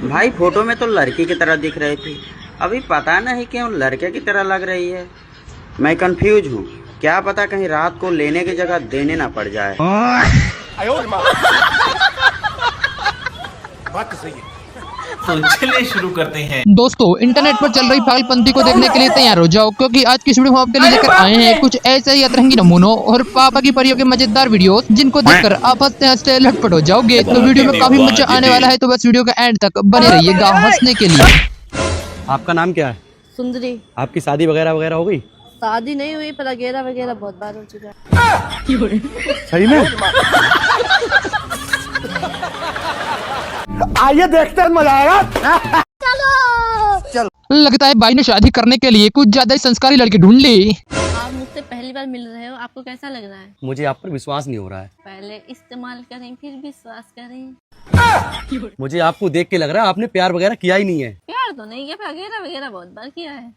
भाई फोटो में तो लड़की की तरह दिख रही थी, अभी पता नहीं क्यों लड़के की तरह लग रही है। मैं कंफ्यूज हूँ, क्या पता कहीं रात को लेने की जगह देने ना पड़ जाए। बात तो सही है। तो चलिए शुरू करते हैं। दोस्तों, इंटरनेट पर चल रही पागलपंती को देखने के लिए तैयार हो जाओ, क्योंकि आज की वीडियो हम आपके लिए लेकर आए हैं कुछ ऐसे ही अतरंगी नमूनों और पापा की परियों के मजेदार वीडियोस, जिनको देखकर आप हंसते हंसते लटपट हो जाओगे। तो वीडियो में काफी मजा आने वाला है, तो बस वीडियो के एंड तक बने रहिएगा हंसने के लिए। आपका नाम क्या है? सुंदरी। आपकी शादी वगैरह वगैरह हो गई? शादी नहीं हुई पर वगैरह वगैरह बहुत बार हो चुका है। सही में? आइए देखते हैं, मजा आएगा। लगता है भाई ने शादी करने के लिए कुछ ज्यादा ही संस्कारी लड़की ढूंढ ली। आप मुझसे पहली बार मिल रहे हो, आपको कैसा लग रहा है? मुझे आप पर विश्वास नहीं हो रहा है। पहले इस्तेमाल करें फिर विश्वास करें। मुझे आपको देख के लग रहा है आपने प्यार वगैरह किया ही नहीं है। प्यार तो नहीं किया, वगैरह वगैरह बहुत बार किया है।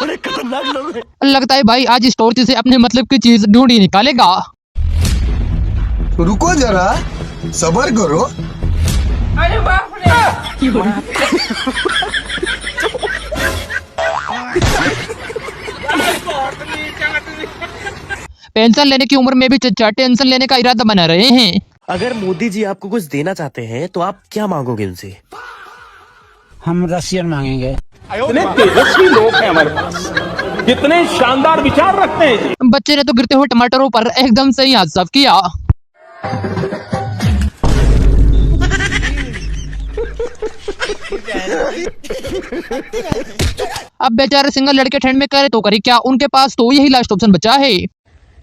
बड़े खतरनाक लोग हैं। लगता है भाई आज इस टॉर्च से अपने मतलब की चीज ढूंढ ही निकालेगा। रुको जरा, सबर करो। अरे बाप रे! पेंशन लेने की उम्र में भी चचा टेंशन लेने का इरादा बना रहे हैं। अगर मोदी जी आपको कुछ देना चाहते हैं तो आप क्या मांगोगे उनसे? हम रशियन मांगेंगे। इतने तेजस्वी लोग हैं हमारे पास, कितने शानदार विचार रखते हैं। बच्चे ने तो गिरते हुए टमाटरों पर एकदम सही हाथ साफ किया। अब बेचारे सिंगल लड़के ठंड में करे तो करे क्या, उनके पास तो यही लास्ट ऑप्शन बचा है।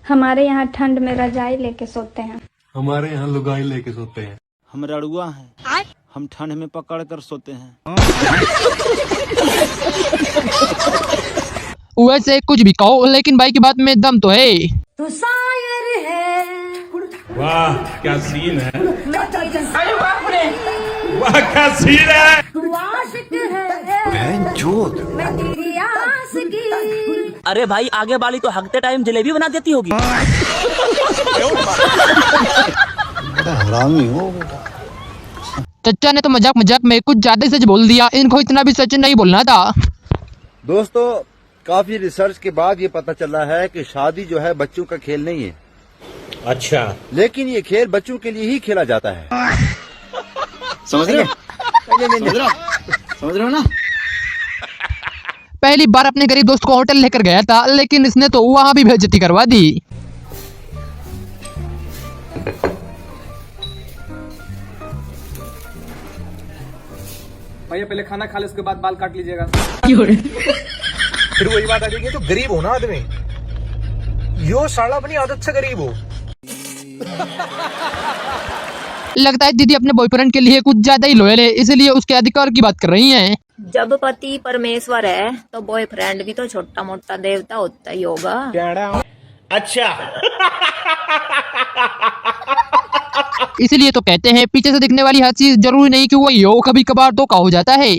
हमारे यहाँ ठंड में रजाई लेके सोते हैं। हमारे यहाँ लुगाई लेके सोते हैं। हम रड़ुआ हैं, हम ठंड में पकड़ कर सोते हैं। वैसे कुछ भी कहो, लेकिन भाई की बात में दम तो है। तू शायर है। वाह क्या सीन है। अरे बाप रे, वाह क्या सीन है। तू आशिक है। मैं तेरी आशिकी। अरे भाई, आगे वाली तो हकते टाइम जलेबी बना देती होगी। हरामी हो बेटा। चचा ने तो मजाक मजाक में कुछ ज्यादा सच बोल दिया, इनको इतना भी सच नहीं बोलना था। दोस्तों, काफी रिसर्च के बाद ये पता चला है कि शादी जो है बच्चों का खेल नहीं है। अच्छा, लेकिन ये खेल बच्चों के लिए ही खेला जाता है। समझ रहे हो? समझ रहे हो ना? पहली बार अपने गरीब दोस्त को होटल लेकर गया था, लेकिन इसने तो वहाँ भी बेइज्जती करवा दी। भैया पहले खाना खा ले, उसके बाद बाल काट लीजिएगा। फिर वही बात आ जाएगी, तो गरीब हो ना आदमी, यो साला अपनी आदत से गरीब हो। लगता है दीदी अपने बॉयफ्रेंड के लिए कुछ ज्यादा ही लॉयल है, इसलिए उसके अधिकार की बात कर रही हैं। जब पति परमेश्वर है तो बॉयफ्रेंड भी तो छोटा मोटा देवता होता ही होगा। अच्छा। इसीलिए तो कहते हैं पीछे से दिखने वाली हर चीज जरूरी नहीं कि वही हो, कभी कभार धोखा हो जाता है।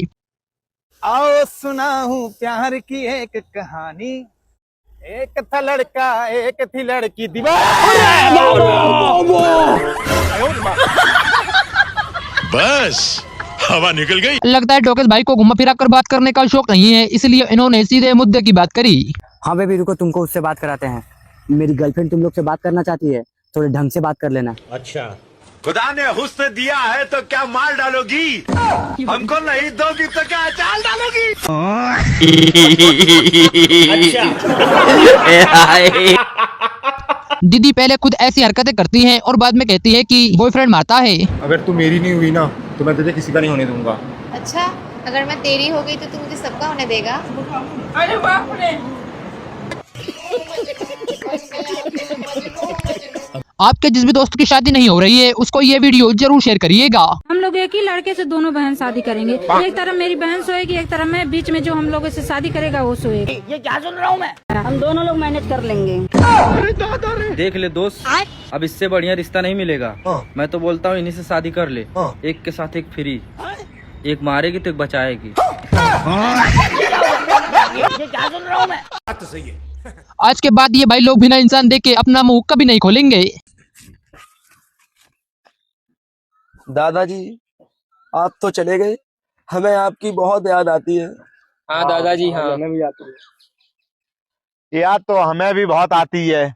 आओ सुनाऊं प्यार की एक कहानी। एक था लड़का, एक थी लड़की, बस हवा निकल गई। लगता है डोकेश भाई को घुमा फिरा कर बात करने का शौक नहीं है, इसलिए इन्होंने सीधे मुद्दे की बात करी। हाँ बेबी रुको, तुमको उससे बात कराते हैं। मेरी गर्लफ्रेंड तुम लोग से बात करना चाहती है, थोड़े ढंग से बात कर लेना। अच्छा, खुदा ने हुस्न दिया है तो क्या माल डालोगी, हमको नहीं दोगी तो क्या चाल डालोगी। दीदी पहले खुद ऐसी हरकतें करती हैं और बाद में कहती है कि बॉयफ्रेंड मारता है। अगर तू मेरी नहीं हुई ना तो मैं तुझे किसी का नहीं होने दूंगा। अच्छा, अगर मैं तेरी हो गई तो तू मुझे सबका होने देगा? अरे बाप रे! आपके जिस भी दोस्त की शादी नहीं हो रही है उसको ये वीडियो जरूर शेयर करिएगा। हम लोग एक ही लड़के से दोनों बहन शादी करेंगे। एक तरफ मेरी बहन सोएगी, एक तरफ मैं, बीच में जो हम लोगों से शादी करेगा वो सोएगा। ये क्या सुन रहा हूँ मैं? हम दोनों लोग मैनेज कर लेंगे। देख ले दोस्त, अब इससे बढ़िया रिश्ता नहीं मिलेगा। मैं तो बोलता हूँ इन्हीं से शादी कर ले, एक के साथ एक फ्री। एक मारेगी तो एक बचाएगी। ये क्या सुन रहा हूँ मैं? बात तो सही है। आज के बाद ये भाई लोग बिना इंसान देख के अपना मुंह कभी नहीं खोलेंगे। दादाजी आप तो चले गए, हमें आपकी बहुत याद आती है। हाँ दादाजी, हाँ हमें भी आती है याद, तो हमें भी बहुत आती है।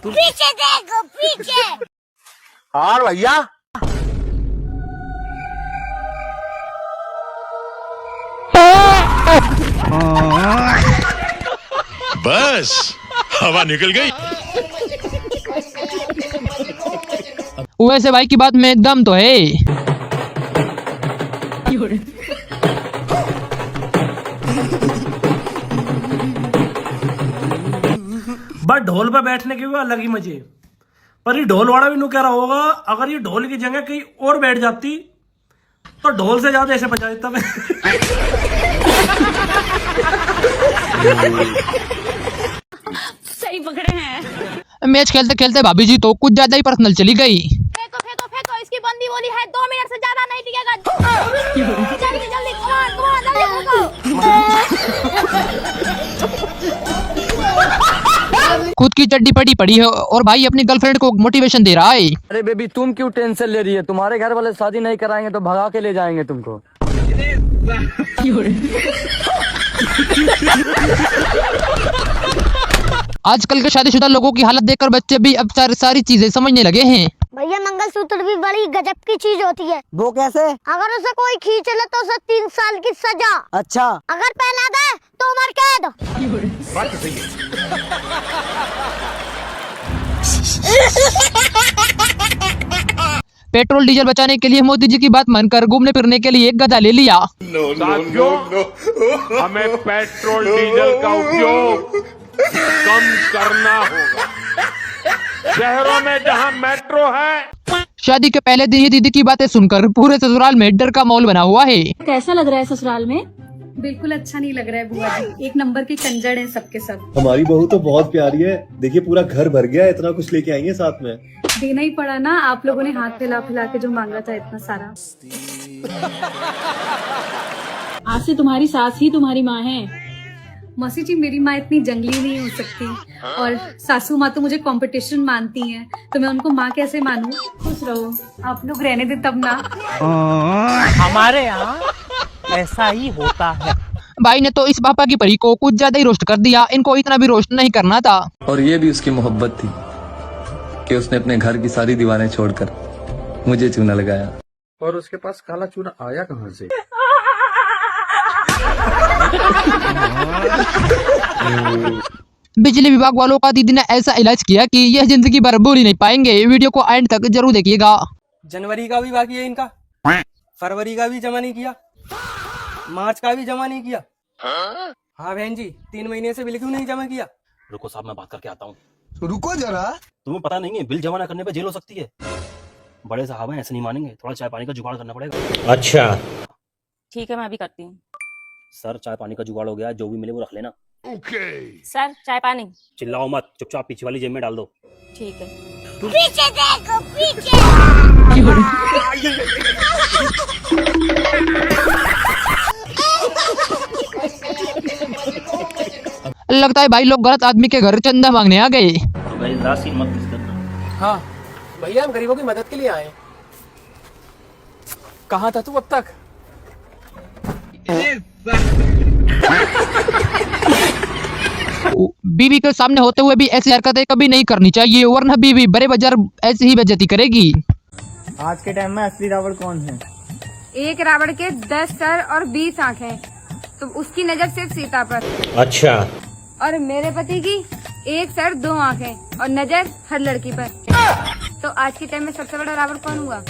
पीछे देखो, पीछे। और भैया बस हवा निकल गई। वैसे भाई की बात में दम तो है। बस ढोल पे बैठने के भी अलग ही मजे, पर ये ढोल वाला भी नु कह रहा होगा अगर ये ढोल की जगह कहीं और बैठ जाती तो ढोल से ज्यादा ऐसे बजा देता मैं। सही पकड़े हैं। मैच खेलते खेलते भाभी जी तो कुछ ज्यादा ही पर्सनल चली गई। फेंको फेंको फेंको, इसकी बंदी बोली है 2 मिनट से ज्यादा नहीं टिकेगा। जल्दी जल्दी, कौन जल्दी खुद की चड्डी पड़ी पड़ी है और भाई अपनी गर्लफ्रेंड को मोटिवेशन दे रहा है। अरे बेबी तुम क्यों टेंशन ले रही है, तुम्हारे घर वाले शादी नहीं कराएंगे तो भगा के ले जाएंगे तुमको। आजकल के शादीशुदा लोगों की हालत देखकर बच्चे भी अब सारी चीजें समझने लगे हैं। भैया मंगलसूत्र भी बड़ी गजब की चीज होती है। वो कैसे? अगर उसे कोई खींच ले तो उसे 3 साल की सजा। अच्छा। अगर पहना दे तो उम्र कैद। पेट्रोल डीजल बचाने के लिए मोदी जी की बात मानकर घूमने फिरने के लिए एक गधा ले लिया। साथियों, हमें पेट्रोल डीजल का उपयोग कम करना होगा। शहरों में जहां मेट्रो है। शादी के पहले दिन ही दीदी की बातें सुनकर पूरे ससुराल में डर का माहौल बना हुआ है। कैसा लग रहा है ससुराल में? बिल्कुल अच्छा नहीं लग रहा है बुआ जी, एक नंबर के कंजड़ हैं सबके सब। हमारी बहू तो बहुत प्यारी है, देखिए पूरा घर भर गया, इतना कुछ लेके आई है साथ में। देना ही पड़ा ना, आप लोगों ने हाथ फैला फैला के जो मांगा था इतना सारा। आज से तुम्हारी सास ही तुम्हारी माँ है। मौसी जी मेरी माँ इतनी जंगली नहीं हो सकती, और सासू माँ तो मुझे कंपटीशन मानती हैं, तो मैं उनको माँ कैसे मानूं? खुश रहो, आप लोग रहने दे तब ना। हमारे यहाँ ऐसा ही होता है। भाई ने तो इस पापा की परी को कुछ ज्यादा ही रोस्ट कर दिया, इनको इतना भी रोस्ट नहीं करना था। और ये भी उसकी मोहब्बत थी कि उसने अपने घर की सारी दीवारें छोड़कर मुझे चूना लगाया। और उसके पास काला चूना आया कहाँ से? बिजली विभाग वालों का दीदी ने ऐसा इलाज किया कि यह जिंदगी भर भूल ही नहीं पाएंगे। वीडियो को एंड तक जरूर देखिएगा। जनवरी का भी बाकी है इनका, फरवरी का भी जमा नहीं किया, मार्च का भी जमा नहीं किया। हाँ बहन जी, 3 महीने से बिल क्यों नहीं जमा किया? रुको साहब, मैं बात करके आता हूँ। रुको जरा, तुम्हें पता नहीं है बिल जमा न करने पे जेल हो सकती है। बड़े साहब हैं, ऐसे नहीं मानेंगे, थोड़ा चाय पानी का जुगाड़ करना पड़ेगा। अच्छा ठीक है, मैं अभी करती हूँ। सर चाय पानी का जुगाड़ हो गया, जो भी मिले वो रख लेना। सर चाय पानी। चिल्लाओ मत, चुपचाप पीछे वाली जेब में डाल दो। ठीक है। पीछे देखो, पीछे। लगता है भाई लोग गलत आदमी के घर चंदा मांगने आ गए। हाँ भैया, हम गरीबों की मदद के लिए आए। कहाँ था तू अब तक? बीवी के सामने होते हुए भी ऐसी हरकतें कभी नहीं करनी चाहिए, वरना बीवी बड़े बाजार ऐसी ही बेइज्जती करेगी। आज के टाइम में असली रावण कौन है? एक रावण के 10 सर और 20 आँखें, तो उसकी नजर सिर्फ सीता पर। अच्छा। और मेरे पति की 1 सर 2 आँखें और नजर हर लड़की पर। तो आज के टाइम में सबसे बड़ा रावण कौन हुआ?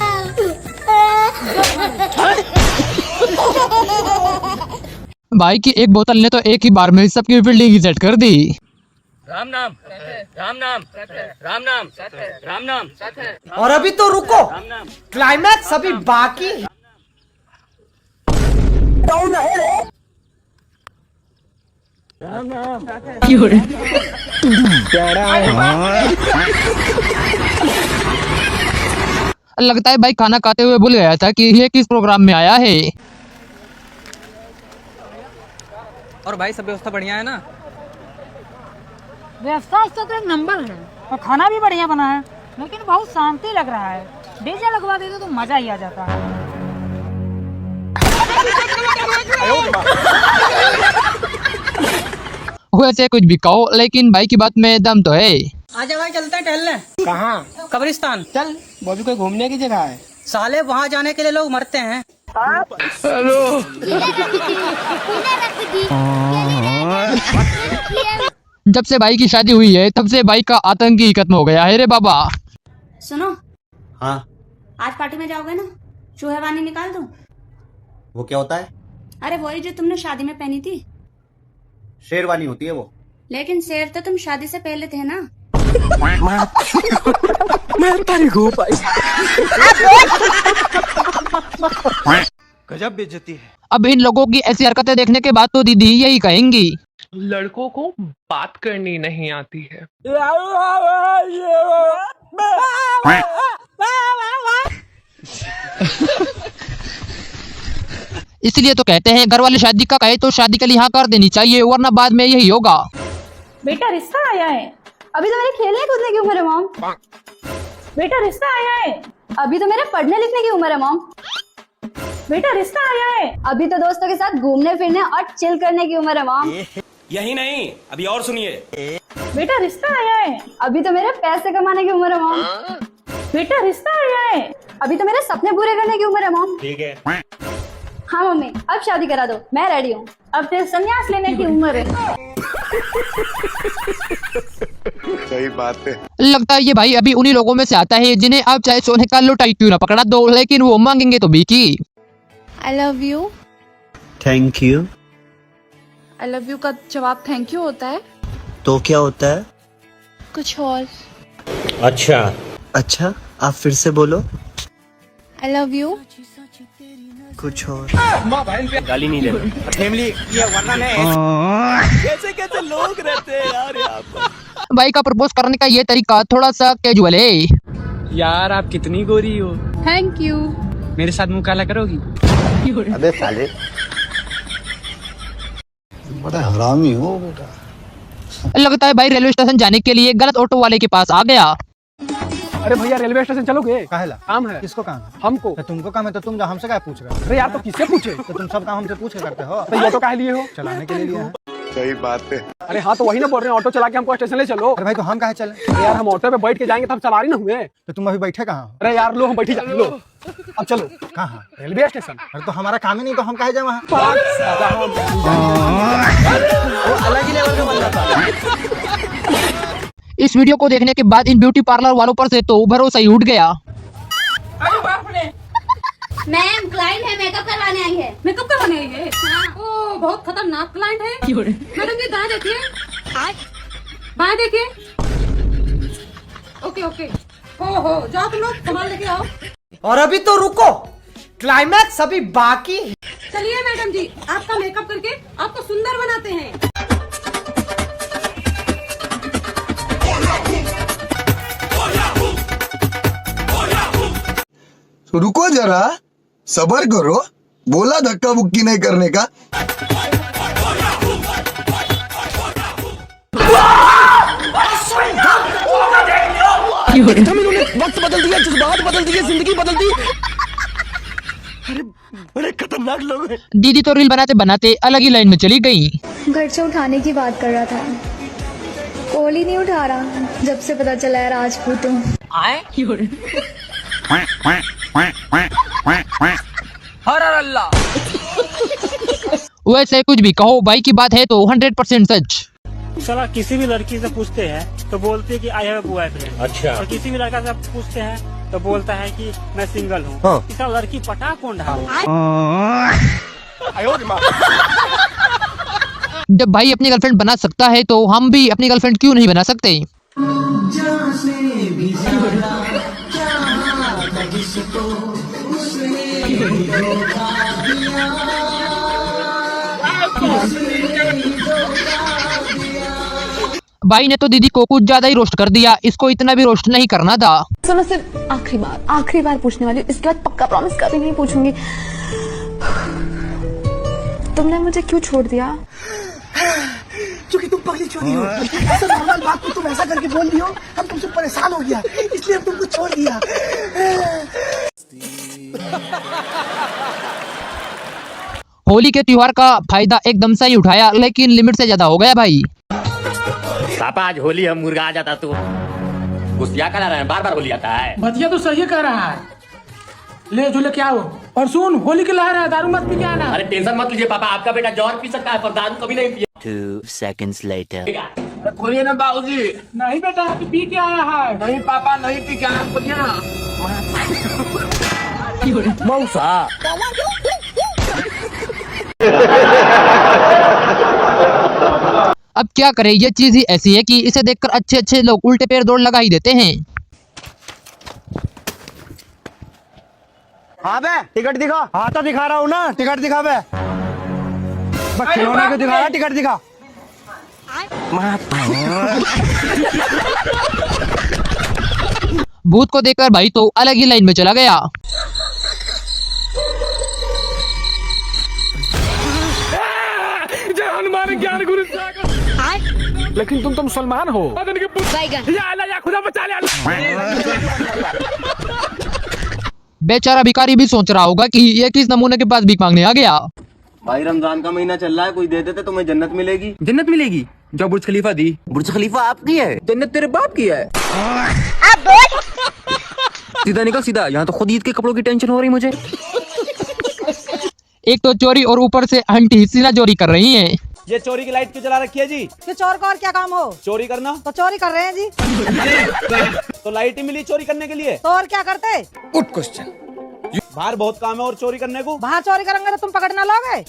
भाई की एक बोतल ने तो एक ही बार में सबकी बिल्डिंग ही सेट कर दी। राम नाम, राम नाम, राम नाम, राम नाम। और अभी तो रुको, क्लाइमैक्स अभी बाकी। लगता है भाई खाना खाते हुए भूल गया था कि ये किस प्रोग्राम में आया है। और भाई सब व्यवस्था बढ़िया है ना? व्यवस्था उसका तो एक नंबर है और खाना भी बढ़िया बना है, लेकिन बहुत शांति लग रहा है। डीजे लगवा देते तो मजा ही आ जाता है। वैसे कुछ भी कहो, लेकिन भाई की बात में दम तो है। आजा भाई चलते हैं टहलने। कहाँ? कब्रिस्तान। चल, वो भी कोई घूमने की जगह है। साले वहाँ जाने के लिए लोग मरते हैं। हेलो। जब से भाई की शादी हुई है तब से भाई का आतंक ही खत्म हो गया है रे बाबा। सुनो, हाँ, आज पार्टी में जाओगे ना? चूहेवानी निकाल दूं? वो क्या होता है? अरे वही जो तुमने शादी में पहनी थी। शेरवानी होती है वो। लेकिन शेर तो तुम शादी से पहले थे ना। गजब बेइज्जती है। अब इन लोगों की ऐसी हरकतें देखने के बाद तो दीदी यही कहेंगी, लड़कों को बात करनी नहीं आती है। इसलिए तो कहते हैं घर वाले शादी का कहे तो शादी के लिए हाँ कर देनी चाहिए, वरना बाद में यही होगा। बेटा रिश्ता आया है, अभी तो मेरे खेलने कूदने की उम्र है मॉम। बेटा रिश्ता आया है, अभी तो मेरे पढ़ने लिखने की उम्र है मॉम। बेटा रिश्ता आया है, अभी तो दोस्तों के साथ घूमने फिरने और चिल करने की उम्र है मॉम। यही नहीं, अभी और सुनिए। बेटा रिश्ता आया है, अभी तो मेरे पैसे कमाने की उम्र है मॉम। बेटा रिश्ता आया है, अभी तो मेरे सपने पूरे करने की उम्र है मॉम। ठीक है। हाँ मम्मी, अब शादी करा दो, मैं रेडी हूँ। अब तेरे संन्यास लेने की उम्र है। सही बात है। लगता है ये भाई अभी उन्हीं लोगों में से आता है जिन्हें आप चाहे सोने का लोटाई क्यों ना पकड़ा दो, लेकिन वो मांगेंगे तो बीकी। I love you. Thank you. I love you का जवाब थैंक यू होता है? तो क्या होता है? कुछ और। अच्छा, आप फिर से बोलो। आई लव यू कुछ और। गाली नहीं देना। फैमिली ये वरना है। कैसे कैसे लोग रहते हैं यार यहाँ पर। भाई का प्रपोज करने का ये तरीका थोड़ा सा कैजुअल है। यार आप कितनी गोरी हो। Thank you. मेरे साथ मुँह काला करोगी? अबे साले, बड़ा हरामी हो बेटा। लगता है भाई रेलवे स्टेशन जाने के लिए गलत ऑटो वाले के पास आ गया। अरे भैया रेलवे स्टेशन चलोगे? काहेला? काम है। किसको काम है? हमको। तो तुमको काम है तो तुम जाओ, हमसे क्या पूछ रहे हो? अरे यार तो किससे पूछे? तो तुम सब काम हमसे पूछ के करते हो। तो ये तो काहे लिए हो? चलाने के लिए लिया है। सही बात है। अरे हाँ तो वही ना बोल रहे हैं, ऑटो चला के हमको स्टेशन ले चलो। अरे भाई तो हम काहे चले? अरे यार हम ऑटो पे बैठ के जाएंगे तब सवारी ना हुए। तो तुम अभी बैठे कहाँ हो? अरे यार लो हम बैठी जाएंगे, लो अब चलो। कहाँ? Railway station. अरे तो हमारा काम ही नहीं तो हम काहे जाए वहाँ? अलग ही लेवल का बंदा था। इस वीडियो को देखने के बाद इन ब्यूटी पार्लर वालों पर से तो भरोसा ही उठ गया। मैम क्लाइंट है, मेकअप करवाने आई है। मेकअप करवाने आई है? ओ बहुत खतरनाक क्लाइंट है। मैडम जी दाएं देखिए, बाएं देखिए। ओके ओके, हो जाओ तुम लोग सामान लेके आओ। और अभी तो रुको, क्लाइमैक्स अभी बाकी है। चलिए मैडम जी, आपका मेकअप करके आपको सुंदर बनाते हैं। रुको जरा, सबर करो, बोला धक्का मुक्की नहीं करने का। वक्त बदल दिया, जज्बात बदल दिए, जिंदगी बदल दी। अरे बड़े खतरनाक लोग हैं। दीदी तो रील बनाते बनाते अलग ही लाइन में चली गई। घर से उठाने की बात कर रहा था, कॉल ही नहीं उठा रहा। जब से पता चला है राजपूत हूँ। हर अल्लाह। वैसे कुछ भी कहो, भाई की बात है तो 100% सच। साला किसी भी लड़की से पूछते हैं तो बोलते हैं कि आई हैव अ बॉयफ्रेंड। अच्छा। और किसी भी लड़का से पूछते हैं तो बोलता है कि मैं सिंगल हूँ। हाँ। इसका लड़की पटा कौन रहा? जब भाई अपनी गर्लफ्रेंड बना सकता है तो हम भी अपनी गर्लफ्रेंड क्यों नहीं बना सकते? भाई ने तो दीदी को कुछ ज्यादा ही रोस्ट कर दिया, इसको इतना भी रोस्ट नहीं करना था। सुनो सिर्फ आखिरी बार पूछने वाली हूँ, इसके बाद पक्का प्रॉमिस कभी नहीं पूछूंगी। तुमने मुझे क्यों छोड़ दिया? पगली चोरी हो, ऐसा नॉर्मल बात को तुम ऐसा करके बोल दी हो, हम तुमसे परेशान हो गया, इसलिए हम तुमको छोड़ दिया। होली के त्योहार का फायदा एकदम से ही उठाया, लेकिन लिमिट से ज्यादा हो गया भाई। पापा आज होली है, मुर्गा आ जाता तो गुस्सिया करा रहे हैं, बार बार होली आता है। भतिया तो सही कह रहा है, ले जो लेके आओ। और सुन, होली की लहर है, दारू मत पी के आना। अरे टेंशन मत लीजिए पापा, आपका बेटा जौहर पी सकता है पर दारू कभी नहीं पिया। 2 seconds later. खोलिए ना बाबूजी। नहीं बेटा, अभी पी के आया है। नहीं पापा, नहीं पी के आया, खोलिए ना। मौसा अब क्या करें, ये चीज ही ऐसी है कि इसे देखकर अच्छे अच्छे लोग उल्टे पैर दौड़ लगा ही देते हैं। हाँ बे, टिकट दिखा। हाँ तो दिखा रहा हूँ ना, टिकट दिखा बे। बस खिलौने को दिखा रहा, टिकट दिखा। भूत को देखकर भाई तो अलग ही लाइन में चला गया। जय हनुमान ज्ञान गुरु सागर। लेकिन तुम तो मुसलमान हो। या अल्लाह, या खुदा बचा ले अल्लाह। बेचारा भिखारी भी सोच रहा होगा कि ये किस नमूने के पास भीख मांगने आ गया। भाई रमजान का महीना चल रहा है, कोई दे देते तुम्हें जन्नत मिलेगी। जन्नत मिलेगी? जो बुर्ज खलीफा दी। बुर्ज खलीफा आपकी है, जन्नत तेरे बाप की है। सीधा निकल सीधा, यहाँ तो खुद ईद के कपड़ों की टेंशन हो रही मुझे। एक तो चोरी और ऊपर से आंटी सीना चोरी कर रही हैं। ये चोरी की लाइट क्यों जला रखी है जी? कि चोर का और क्या काम हो? चोरी करना। तो चोरी कर रहे हैं जी। तो लाइट ही मिली चोरी करने के लिए, तो और क्या करते? Good question. बाहर बहुत काम है और चोरी करने को। बाहर चोरी करेंगे तो तुम पकड़ ना लोगे।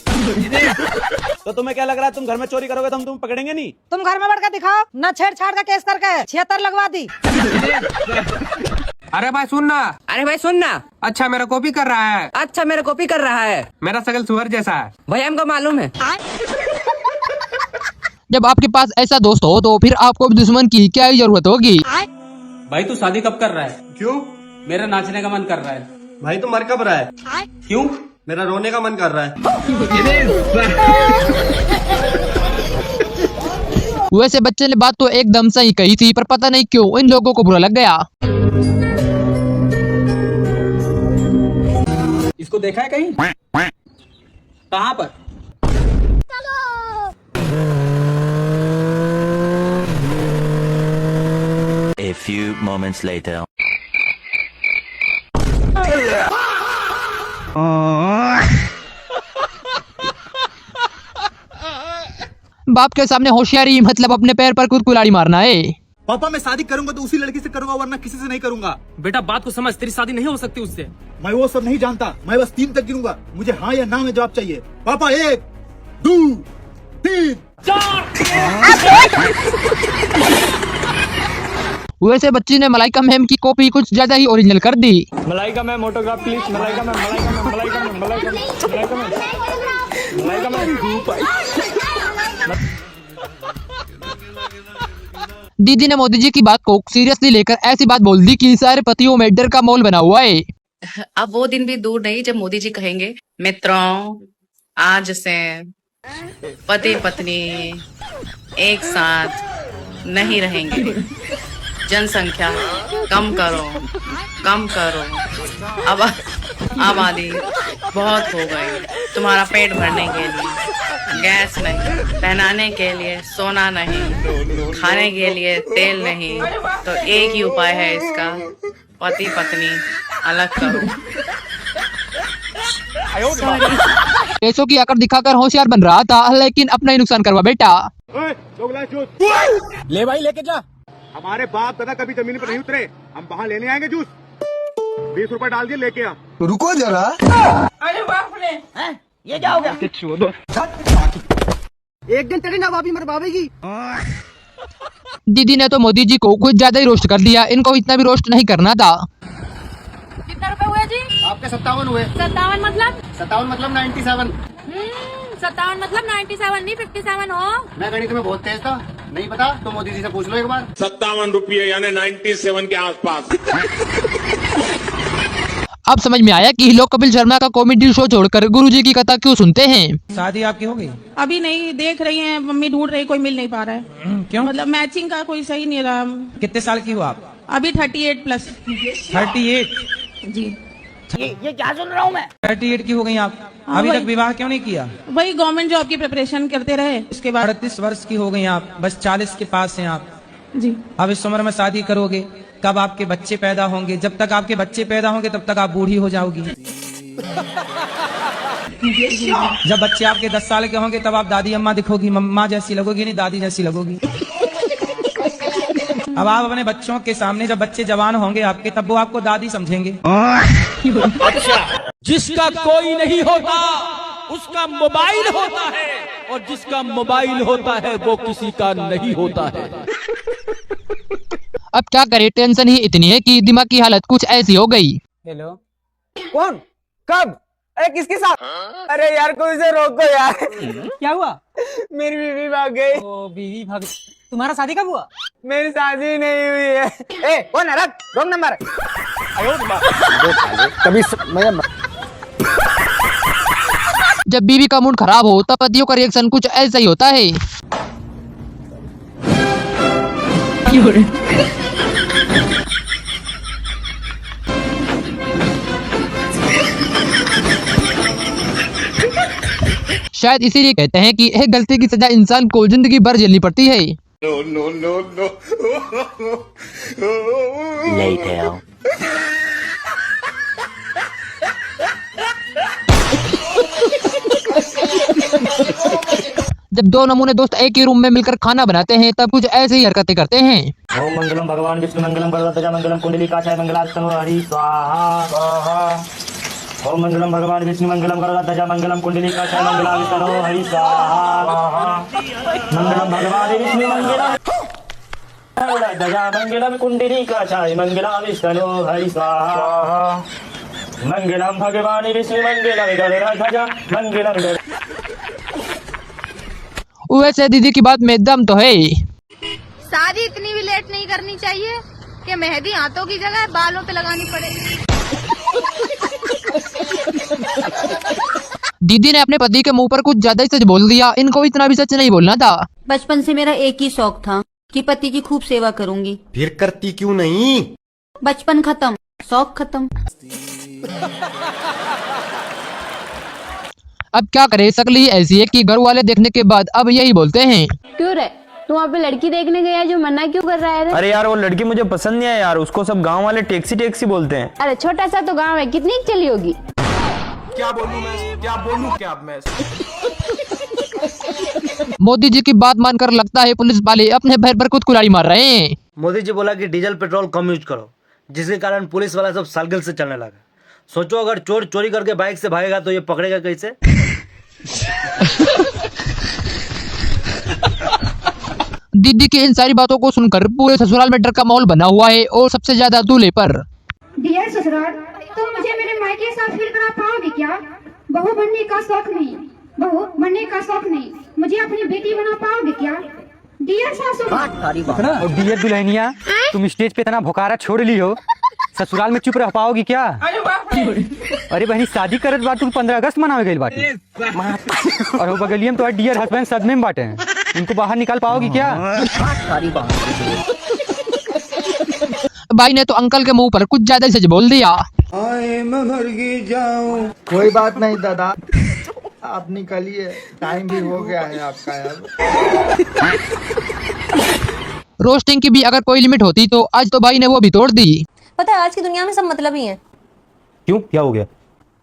तो तुम्हें क्या लग रहा है, तुम घर में चोरी करोगे तो हम तुम पकड़ेंगे नहीं? तुम घर में बैठ कर दिखाओ ना, छेड़छाड़ का केस करके 76 लगवा दी। अरे भाई सुन ना। अरे भाई सुन ना। अच्छा मेरा कॉपी कर रहा है। अच्छा मेरा कॉपी कर रहा है। मेरा शकल सुअर जैसा है। भाई हमको मालूम है। जब आपके पास ऐसा दोस्त हो तो फिर आपको भी दुश्मन की क्या ही जरूरत होगी। भाई तू शादी कब कर रहा है? क्यों? मेरा नाचने का मन कर रहा है। भाई तुम मर कब रहा है? क्यों? मेरा रोने का मन कर रहा है। वैसे बच्चे ने बात तो एकदम सही कही थी, पर पता नहीं क्यों इन लोगों को बुरा लग गया। इसको देखा है कहीं? कहाँ पर? A few moments later. बाप के सामने होशियारी मतलब अपने पैर पर खुद कुल्हाड़ी मारना है। पापा मैं शादी करूंगा तो उसी लड़की से करूंगा, वरना किसी से नहीं करूंगा। बेटा बात को समझ, तेरी शादी नहीं हो सकती उससे। मैं वो सब नहीं जानता, मैं बस 3 तक गिनूंगा, मुझे हाँ या ना में जवाब चाहिए। पापा 1 2 3 वैसे बच्ची ने मलाइका मैम की कॉपी कुछ ज्यादा ही ओरिजिनल कर दी। Malaika ma'am autograph please. Malaika ma'am, Malaika ma'am, Malaika ma'am, Malaika ma'am, Malaika ma'am, Malaika ma'am. दीदी ने मोदी जी की बात को सीरियसली लेकर ऐसी बात बोल दी कि सारे पतियों में डर का माहौल बना हुआ है। अब वो दिन भी दूर नहीं जब मोदी जी कहेंगे, मित्रों आज से पति पत्नी एक साथ नहीं रहेंगे, जनसंख्या कम करो, कम करो, अब आबादी बहुत हो गई, तुम्हारा पेट भरने के लिए गैस नहीं, पहनाने के लिए सोना नहीं, खाने के लिए तेल नहीं, तो एक ही उपाय है इसका, पति पत्नी अलग करो। पैसों की अकड़ दिखाकर होशियार बन रहा था, लेकिन अपना ही नुकसान करवा बेटा। ले भाई लेके जा। हमारे बाप दादा कभी जमीन पर नहीं उतरे, हम वहाँ लेने आएंगे जूस। 20 रुपए डाल दिए, लेके आ। रुको जरा। अरे बाप रे, ये क्या हो गया? एक दिन तेरी नवाबी मरवाएगी। दीदी ने तो मोदी जी को कुछ ज्यादा ही रोस्ट कर दिया, इनको इतना भी रोस्ट नहीं करना था। कितना रुपए हुए जी? आपके 57 हुए। 57 मतलब? 57 मतलब 97। 57 मतलब 97 नहीं 57 हो। मैं गणित में बहुत तेज था, नहीं पता तो मोदी जी से पूछ लो एक बार। 57 रुपये यानी 97 के आसपास। अब समझ में आया कि लोग कपिल शर्मा का कॉमेडी शो छोड़कर गुरुजी की कथा क्यों सुनते हैं। शादी आपकी हो गई? अभी नहीं, देख रही हैं, मम्मी ढूंढ रही, कोई मिल नहीं पा रहा है। क्यों? मतलब मैचिंग का कोई सही नहीं रहा। कितने साल की हो आप? अभी 38+। 38? जी। ये क्या सुन रहा हूँ मैं? 38 की हो गई आप? हाँ, अभी वही। तक विवाह क्यों नहीं किया? वही गवर्नमेंट जॉब की प्रिपरेशन करते रहे, उसके बाद 38 वर्ष की हो गई आप, बस 40 के पास हैं आप। जी। अब इस उम्र में शादी करोगे, कब आपके बच्चे पैदा होंगे? जब तक आपके बच्चे पैदा होंगे तब तक आप बूढ़ी हो जाओगी। जब बच्चे आपके 10 साल के होंगे तब आप दादी अम्मा दिखोगी, मम्मा जैसी लगोगी, नहीं दादी जैसी लगोगी। अब आप अपने बच्चों के सामने, जब बच्चे जवान होंगे आपके, तब वो आपको दादी समझेंगे। जिसका कोई नहीं होता उसका मोबाइल होता है, और जिसका मोबाइल होता है वो किसी का नहीं होता है। अब क्या करे, टेंशन ही इतनी है कि दिमाग की हालत कुछ ऐसी हो गई। हेलो, कौन? कब? अरे किसके साथ? अरे यार कोई से रोको यार। क्या हुआ? मेरी बीवी भाग गई। ओ, बीवी भाग? तुम्हारा शादी कब हुआ? मेरी शादी नहीं हुई है। ए कौन है? Wrong number. कभी जब बीवी का मूड खराब हो तब पतियों का रिएक्शन कुछ ऐसा ही होता है। शायद इसीलिए कहते हैं कि एक गलती की सजा इंसान को जिंदगी भर झेलनी पड़ती है। No no no no. जब दो नमूने दोस्त एक ही रूम में मिलकर खाना बनाते हैं तब कुछ ऐसे ही हरकतें करते हैं। ओम मंगलम भगवान विष्णु मंगलम गरुड़ध्वजा मंगलम कुंडली काचाय मंगलास्तनो हरि स्वाहा स्वाहा। ओम मंगलम भगवान विष्णु मंगलम गरुड़ध्वजा मंगलम कुंडली काचाय मंगलास्तनो हरि स्वाहा। मंगलम भगवान विष्णु मंगलम गरुड़ध्वजा मंगलम कुंडली काचाय मंगलास्तनो हरि स्वाहा। मंगलम भगवान विष्णु मंगलम गरुड़ध्वजा मंगलम। वैसे दीदी की बात में दम तो है। शादी इतनी भी लेट नहीं करनी चाहिए कि मेहंदी हाथों की जगह बालों पे लगानी पड़े। दीदी ने अपने पति के मुंह पर कुछ ज्यादा ही सच बोल दिया। इनको इतना भी सच नहीं बोलना था। बचपन से मेरा एक ही शौक था कि पति की खूब सेवा करूंगी। फिर करती क्यों नहीं? बचपन खत्म, शौक खत्म। अब क्या करे, शकल ऐसी है कि घर वाले देखने के बाद अब यही बोलते हैं। क्यों रे, तू वहाँ पे लड़की देखने गया जो मना क्यों कर रहा है? अरे यार वो लड़की मुझे पसंद नहीं है यार, उसको सब गांव वाले टैक्सी टैक्सी बोलते हैं। अरे छोटा सा तो गांव है, कितनी चली होगी? क्या बोलूं मैं? मोदी जी की बात मानकर लगता है पुलिस वाले अपने पैर पर खुद कुल्हाड़ी मार रहे हैं। मोदी जी बोला कि डीजल पेट्रोल कम यूज करो, जिसके कारण पुलिस वाला सब साइकिल से चलने लगा। सोचो अगर चोर चोरी करके बाइक से भागेगा तो ये पकड़ेगा कैसे? दीदी की इन सारी बातों को सुनकर पूरे ससुराल में डर का माहौल बना हुआ है, और सबसे ज्यादा दूल्हे पर। डियर ससुराल, तुम मुझे मेरे मायके साथ फील करा पाओगे क्या? बहू बनने का शौक नहीं, मुझे अपनी बेटी बना पाओगे क्या? डियर सासू और डियर दुल्हनिया, तुम स्टेज पे इतना भुखारा छोड़ ली हो, ससुराल में चुप रह पाओगी क्या? अरे बहनी शादी करत बात तुम 15 अगस्त मनावे गई बाटे, और वो बगलिया में तो डियर हस्बैंड सदमे में बाटे, इनको बाहर निकाल पाओगी क्या? भाई ने तो अंकल के मुंह पर कुछ ज्यादा सच बोल दिया। मैं मर जाऊं। कोई बात नहीं दादा, आप निकलिए, टाइम भी हो गया है आपका यार। रोस्टिंग की भी अगर कोई लिमिट होती तो आज तो भाई ने वो भी तोड़ दी। पता है आज की दुनिया में सब मतलब ही है। क्यों, क्या हो गया?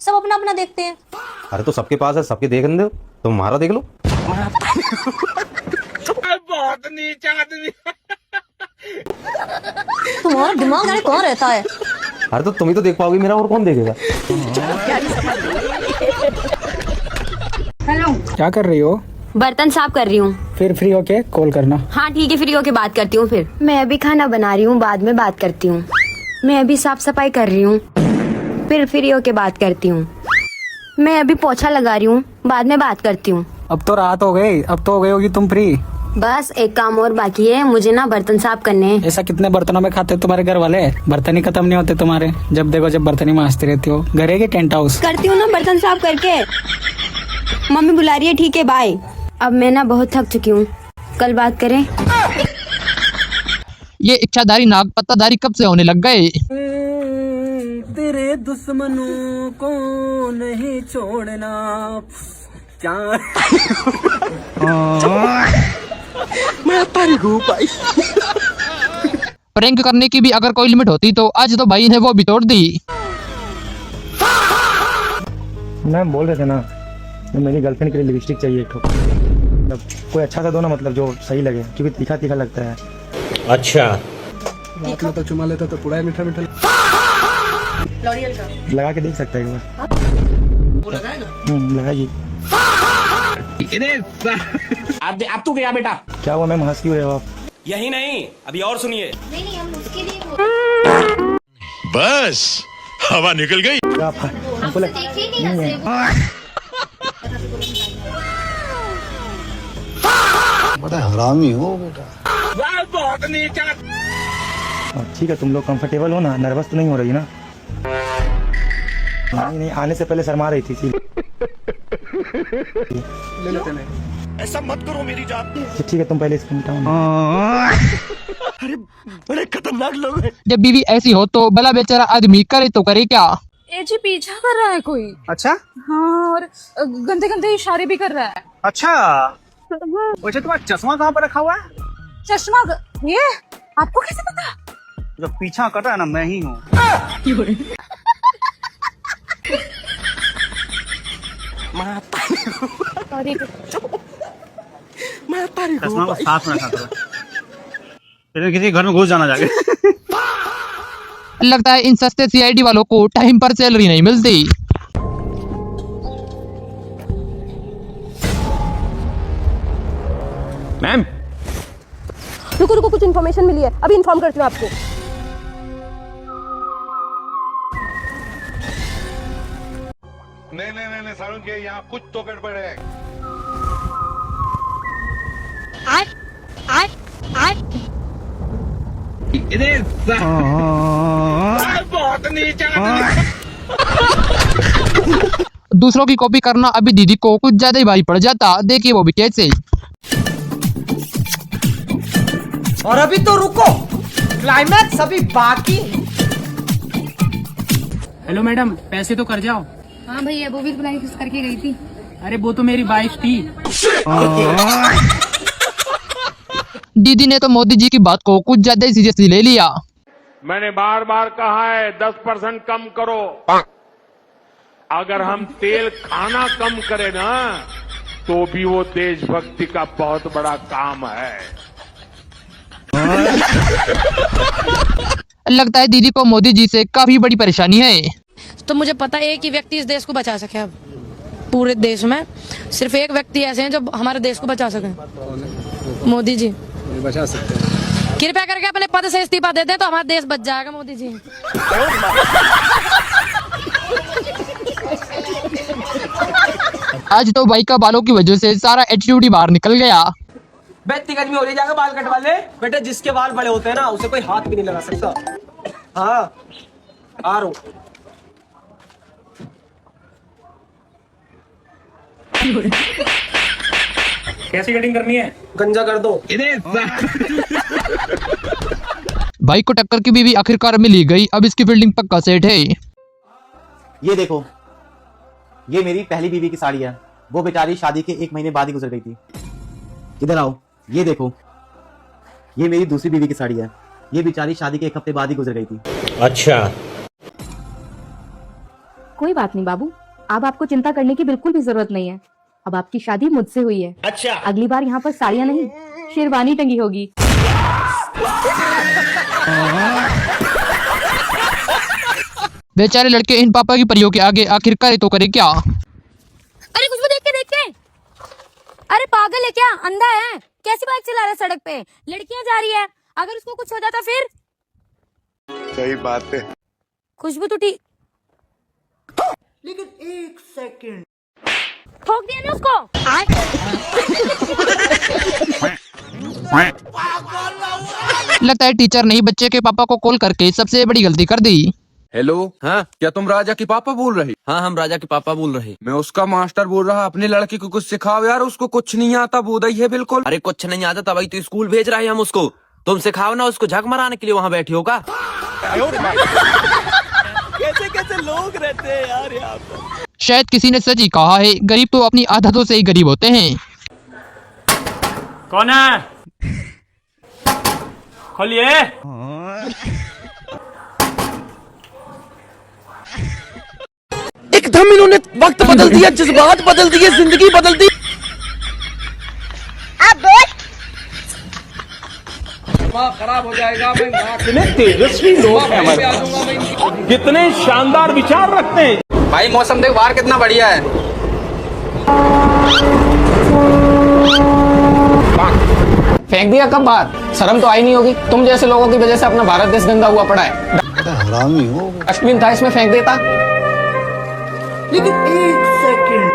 सब अपना अपना देखते हैं। अरे तो सबके पास है, सबके देखने दो, तुम हमारा देख लो। बहुत नीच आदमी। तुम्हारा दिमाग जाने कौन रहता है? अरे तो तुम ही तो देख पाओगी मेरा, और कौन देखेगा? हेलो, क्या कर रही हो? बर्तन साफ कर रही हूँ। फिर फ्री होके कॉल करना। हाँ ठीक है, फ्री होके बात करती हूँ फिर। मैं अभी खाना बना रही हूँ, बाद में बात करती हूँ। मैं अभी साफ सफाई कर रही हूँ, फिर फ्री होके बात करती हूँ। मैं अभी पोछा लगा रही हूँ, बाद में बात करती हूँ। अब तो रात हो गई, अब तो हो गई होगी तुम फ्री। बस एक काम और बाकी है, मुझे ना बर्तन साफ करने हैं। ऐसा कितने बर्तनों में खाते हो तुम्हारे घर वाले? बर्तन ही खत्म नहीं होते तुम्हारे, जब देखो जब बर्तन ही मांजते रहती हो। घर है कि टेंट हाउस? करती हूँ ना बर्तन साफ करके। मम्मी बुला रही है, ठीक है बाय। अब मैं ना बहुत थक चुकी हूँ, कल बात करें। ये इच्छाधारी नाग पत्ताधारी कब से होने लग गए? तेरे दुश्मनों को नहीं छोड़ना क्या मैं भाई। प्रैंक करने की भी अगर कोई लिमिट होती तो आज तो भाई ने वो भी तोड़ दी। मैम बोल रहे थे ना, मेरी गर्लफ्रेंड के लिए लिपस्टिक चाहिए एक ठो, मतलब कोई अच्छा सा दो ना, मतलब जो सही लगे, क्योंकि तीखा तीखा लगता है। अच्छा रात में तो चुमा लेता तो पूरा मीठा मीठा लगा के देख सकते हैं एक बार। वो लगाएगा? लगाइए। अब तू गया बेटा। क्या हुआ मैम, हंस क्यों रहे हो आप? यही नहीं, अभी और सुनिए। नहीं हम उसके लिए बस हवा निकल गई। क्या आप हमको बड़ा हरामी हो बेटा। बहुत नीचा। ठीक है, तुम लोग कंफर्टेबल हो ना, नर्वस तो नहीं हो रही ना? नहीं आने से पहले शर्मा रही थी। ले लेते नहीं। ऐसा मत करो मेरी जान। ठीक है, तुम पहले इसको मिटाओ। अरे बड़े खतरनाक लोग हैं। जब बीवी ऐसी हो तो भला बेचारा आदमी करे तो करे क्या? ए जी पीछा कर रहा है कोई। अच्छा हाँ, और गंदे गंदे इशारे भी कर रहा है। अच्छा, वैसे तुम्हारा चश्मा कहाँ पर रखा हुआ है? चश्मा ये आपको कैसे पता? जो पीछा कर रहा है ना, मैं ही हूँ। चश्मा को साथ में रखा करो, फिर किसी घर में घुस जाना जाके। लगता है इन सस्ते सीआईडी वालों को टाइम पर सैलरी नहीं मिलती। मैम रुको रुको, कुछ इन्फॉर्मेशन मिली है, अभी इन्फॉर्म करती हूँ आपको। नहीं सारुण के यहाँ कुछ तो गड़बड़ है। बहुत नीचा। दूसरों की कॉपी करना अभी दीदी को कुछ ज्यादा ही भारी पड़ जाता। देखिए वो भी कैसे। और अभी तो रुको, क्लाइमैक्स अभी बाकी। हेलो मैडम, पैसे तो कर जाओ। हाँ भैया, वो भी बुलाई करके गई थी। अरे वो तो मेरी वाइफ थी। दीदी ने तो मोदी जी की बात को कुछ ज्यादा ही सीरियसली ले लिया। मैंने बार बार कहा है 10% कम करो। अगर हम तेल खाना कम करें ना, तो भी वो देशभक्ति का बहुत बड़ा काम है। लगता है दीदी को मोदी जी से काफी बड़ी परेशानी है। तो मुझे पता है एक ही व्यक्ति इस देश को बचा सके। अब पूरे देश में सिर्फ एक व्यक्ति ऐसे हैं जो हमारे देश को बचा सके, मोदी जी बचा सकते हैं। कृपया करके अपने पद से इस्तीफा दे दें तो हमारा देश बच जाएगा। मोदी जी आज तो भाई का बालों की वजह से सारा एटीट्यूड ही बाहर निकल गया। इतनी गर्मी हो रही, जाकर बाल कटवा ले बेटे। जिसके बाल बड़े होते हैं ना, उसे कोई हाथ भी नहीं लगा सकता। हाँ आ रहा हूं। कैसी कटिंग करनी है? गंजा कर दो। भाई को टक्कर की बीवी आखिरकार मिली गई। अब इसकी फील्डिंग पक्का सेट है। ये देखो, ये मेरी पहली बीवी की साड़ी है। वो बेचारी शादी के 1 महीने बाद ही गुजर गई थी। इधर आओ, ये देखो, ये मेरी दूसरी बीवी की साड़ी है। ये बेचारी शादी के 1 हफ्ते बाद ही गुजर गई थी। अच्छा, कोई बात नहीं बाबू, अब आपको चिंता करने की बिल्कुल भी जरूरत नहीं है। अब आपकी शादी मुझसे हुई है। अच्छा, अगली बार यहाँ पर साड़ियाँ नहीं, शेरवानी टंगी होगी। बेचारे लड़के इन पापा की परियों के आगे आखिरकार तो करे क्या? अरे कुछ भी देख के। अरे पागल है क्या, अंधा है? कैसी बाइक चला रहा है सड़क पे? लड़कियां जा रही है, अगर उसको कुछ हो जाता फिर? सही बात है। खुशबू तो ठीक, लेकिन 1 सेकंड ठोक दिया ना उसको। लगता है टीचर ने ही बच्चे के पापा को कॉल करके सबसे बड़ी गलती कर दी। हेलो, हाँ क्या तुम राजा के पापा बोल रहे? हाँ हम राजा के पापा बोल रहे। मैं उसका मास्टर बोल रहा, अपने लड़के को कुछ सिखाओ यार, उसको कुछ नहीं आता, बोधाई है बिल्कुल। अरे कुछ नहीं आता तभी तो स्कूल भेज रहे हैं हम उसको। तुम सिखाओ ना उसको, झक मराने के लिए वहाँ बैठी होगा। कैसे कैसे लोग रहते हैं यार यहाँ पर। शायद किसी ने सच ही कहा है, गरीब तो अपनी आदतों से ही गरीब होते हैं। कौन है? खोलिए। एकदम इन्होंने वक्त बदल दिया, जज्बात बदल दिए, जिंदगी बदल दी। खराब हो जाएगा। कितने तेजस्वी लोग हैं हमारे पास, कितने शानदार विचार रखते हैं। भाई मौसम देख बाहर कितना बढ़िया है। फेंक दिया कब बाहर? शर्म तो आई नहीं होगी? तुम जैसे लोगों की वजह से अपना भारत देश गंदा हुआ पड़ा है। डस्टबिन था, इसमें फेंक देता। लेकिन एक सेकंड